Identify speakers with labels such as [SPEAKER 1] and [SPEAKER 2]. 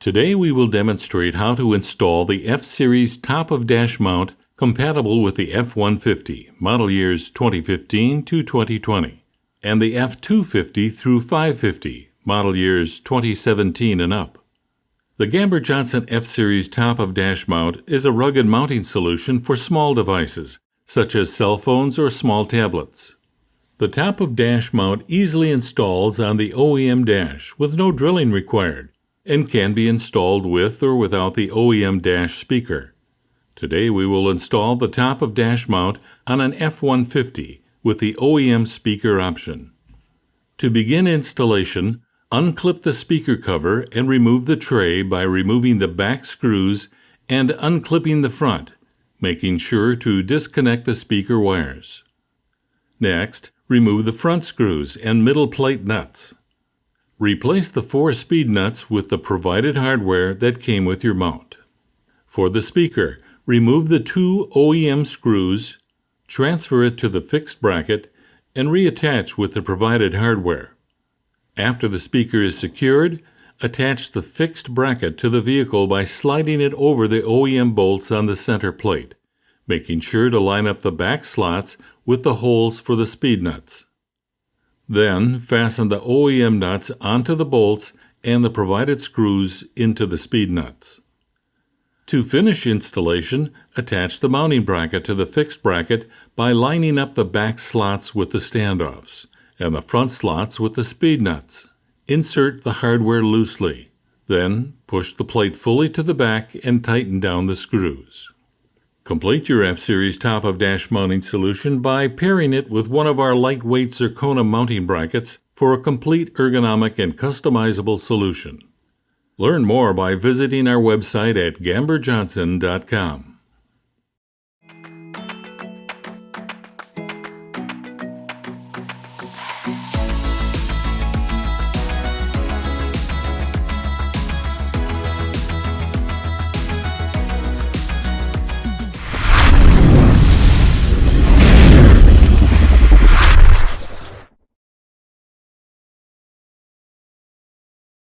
[SPEAKER 1] Today we will demonstrate how to install the F-Series top-of-dash mount compatible with the F-150, model years 2015 to 2020, and the F-250 through 550, model years 2017 and up. The Gamber-Johnson F-Series top-of-dash mount is a rugged mounting solution for small devices, such as cell phones or small tablets. The top-of-dash mount easily installs on the OEM dash with no drilling required, and can be installed with or without the OEM dash speaker. Today we will install the top-of-dash mount on an F-150 with the OEM speaker option. To begin installation, unclip the speaker cover and remove the tray by removing the back screws and unclipping the front, making sure to disconnect the speaker wires. Next, remove the front screws and middle plate nuts. Replace the 4 speed nuts with the provided hardware that came with your mount. For the speaker, remove the 2 OEM screws, transfer it to the fixed bracket, and reattach with the provided hardware. After the speaker is secured, attach the fixed bracket to the vehicle by sliding it over the OEM bolts on the center plate, making sure to line up the back slots with the holes for the speed nuts. Then, fasten the OEM nuts onto the bolts and the provided screws into the speed nuts. To finish installation, attach the mounting bracket to the fixed bracket by lining up the back slots with the standoffs and the front slots with the speed nuts. Insert the hardware loosely. Then, push the plate fully to the back and tighten down the screws. Complete your F-Series top-of-dash mounting solution by pairing it with one of our lightweight zirconia mounting brackets for a complete ergonomic and customizable solution. Learn more by visiting our website at Gamber-Johnson.com.